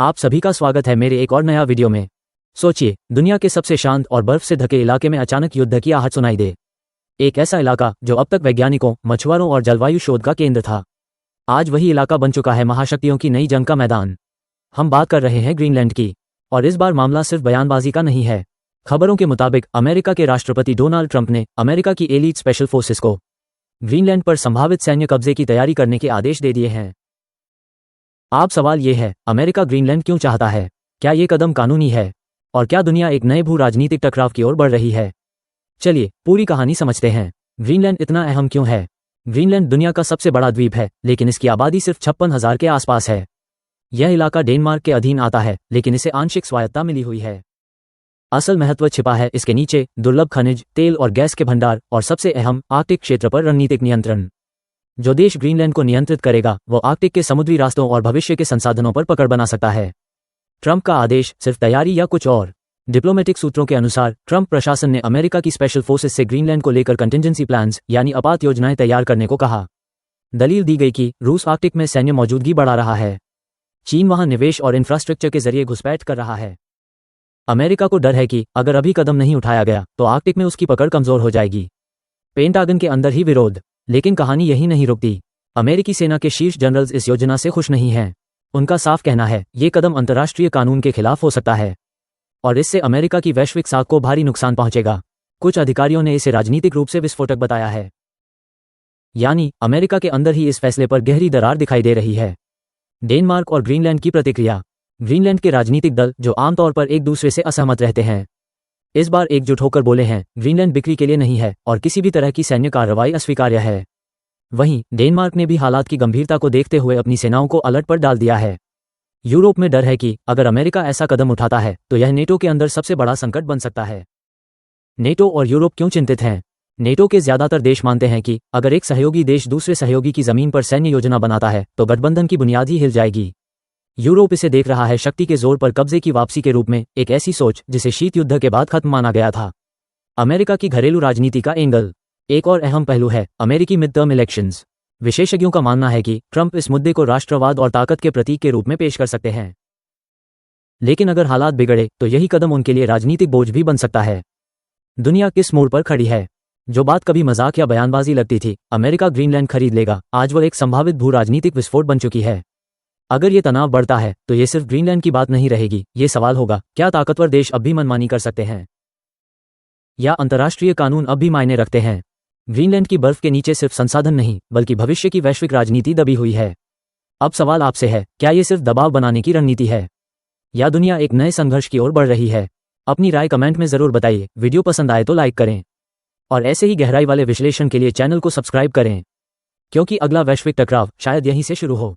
आप सभी का स्वागत है मेरे एक और नया वीडियो में। सोचिए, दुनिया के सबसे शांत और बर्फ से ढके इलाके में अचानक युद्ध की आहट सुनाई दे। एक ऐसा इलाका जो अब तक वैज्ञानिकों, मछुआरों और जलवायु शोध का केंद्र था, आज वही इलाका बन चुका है महाशक्तियों की नई जंग का मैदान। हम बात कर रहे हैं ग्रीनलैंड की, और इस बार मामला सिर्फ बयानबाजी का नहीं है। खबरों के मुताबिक अमेरिका के राष्ट्रपति डोनाल्ड ट्रंप ने अमेरिका की एलीट स्पेशल फोर्सेस को ग्रीनलैंड पर संभावित सैन्य कब्जे की तैयारी करने के आदेश दे दिए हैं। अब सवाल ये है, अमेरिका ग्रीनलैंड क्यों चाहता है? क्या ये कदम कानूनी है? और क्या दुनिया एक नए भू राजनीतिक टकराव की ओर बढ़ रही है? चलिए पूरी कहानी समझते हैं। ग्रीनलैंड इतना अहम क्यों है? ग्रीनलैंड दुनिया का सबसे बड़ा द्वीप है, लेकिन इसकी आबादी सिर्फ 56,000 के आसपास है। यह इलाका डेनमार्क के अधीन आता है, लेकिन इसे आंशिक स्वायत्तता मिली हुई है। असल महत्व छिपा है इसके नीचे दुर्लभ खनिज, तेल और गैस के भंडार, और सबसे अहम आर्कटिक क्षेत्र पर रणनीतिक नियंत्रण। जो देश ग्रीनलैंड को नियंत्रित करेगा वो आर्कटिक के समुद्री रास्तों और भविष्य के संसाधनों पर पकड़ बना सकता है। ट्रंप का आदेश सिर्फ तैयारी या कुछ और? डिप्लोमेटिक सूत्रों के अनुसार ट्रंप प्रशासन ने अमेरिका की स्पेशल फोर्सेस से ग्रीनलैंड को लेकर कंटिजेंसी प्लान्स यानी आपात योजनाएं तैयार करने को कहा। दलील दी गई कि रूस आर्कटिक में सैन्य मौजूदगी बढ़ा रहा है, चीन वहां निवेश और इंफ्रास्ट्रक्चर के जरिए घुसपैठ कर रहा है। अमेरिका को डर है कि अगर अभी कदम नहीं उठाया गया तो आर्कटिक में उसकी पकड़ कमजोर हो जाएगी। पेंटागन के अंदर ही विरोध, लेकिन कहानी यही नहीं रुकती। अमेरिकी सेना के शीर्ष जनरल्स इस योजना से खुश नहीं हैं। उनका साफ कहना है ये कदम अंतर्राष्ट्रीय कानून के खिलाफ हो सकता है और इससे अमेरिका की वैश्विक साख को भारी नुकसान पहुंचेगा। कुछ अधिकारियों ने इसे राजनीतिक रूप से विस्फोटक बताया है, यानी अमेरिका के अंदर ही इस फैसले पर गहरी दरार दिखाई दे रही है। डेनमार्क और ग्रीनलैंड की प्रतिक्रिया। ग्रीनलैंड के राजनीतिक दल, जो आमतौर पर एक दूसरे से असहमत रहते हैं, इस बार एकजुट होकर बोले हैं ग्रीनलैंड बिक्री के लिए नहीं है और किसी भी तरह की सैन्य कार्रवाई अस्वीकार्य है। वहीं डेनमार्क ने भी हालात की गंभीरता को देखते हुए अपनी सेनाओं को अलर्ट पर डाल दिया है। यूरोप में डर है कि अगर अमेरिका ऐसा कदम उठाता है तो यह नेटो के अंदर सबसे बड़ा संकट बन सकता है। नेटो और यूरोप क्यों चिंतित हैं? नेटो के ज्यादातर देश मानते हैं कि अगर एक सहयोगी देश दूसरे सहयोगी की जमीन पर सैन्य योजना बनाता है तो गठबंधन की बुनियाद ही हिल जाएगी। यूरोप इसे देख रहा है शक्ति के जोर पर कब्जे की वापसी के रूप में, एक ऐसी सोच जिसे शीत युद्ध के बाद खत्म माना गया था। अमेरिका की घरेलू राजनीति का एंगल। एक और अहम पहलू है अमेरिकी मिड टर्म इलेक्शंस। विशेषज्ञों का मानना है कि ट्रंप इस मुद्दे को राष्ट्रवाद और ताकत के प्रतीक के रूप में पेश कर सकते हैं, लेकिन अगर हालात बिगड़े तो यही कदम उनके लिए राजनीतिक बोझ भी बन सकता है। दुनिया किस मोड़ पर खड़ी है? जो बात कभी मजाक या बयानबाजी लगती थी, अमेरिका ग्रीनलैंड खरीद लेगा, आज वो एक संभावित भू राजनीतिक विस्फोट बन चुकी है। अगर ये तनाव बढ़ता है तो ये सिर्फ ग्रीनलैंड की बात नहीं रहेगी। ये सवाल होगा, क्या ताकतवर देश अब भी मनमानी कर सकते हैं या अंतर्राष्ट्रीय कानून अब भी मायने रखते हैं? ग्रीनलैंड की बर्फ के नीचे सिर्फ संसाधन नहीं बल्कि भविष्य की वैश्विक राजनीति दबी हुई है। अब सवाल आपसे है, क्या ये सिर्फ दबाव बनाने की रणनीति है या दुनिया एक नए संघर्ष की ओर बढ़ रही है? अपनी राय कमेंट में जरूर बताइए। वीडियो पसंद आए तो लाइक करें और ऐसे ही गहराई वाले विश्लेषण के लिए चैनल को सब्सक्राइब करें, क्योंकि अगला वैश्विक टकराव शायद यहीं से शुरू हो।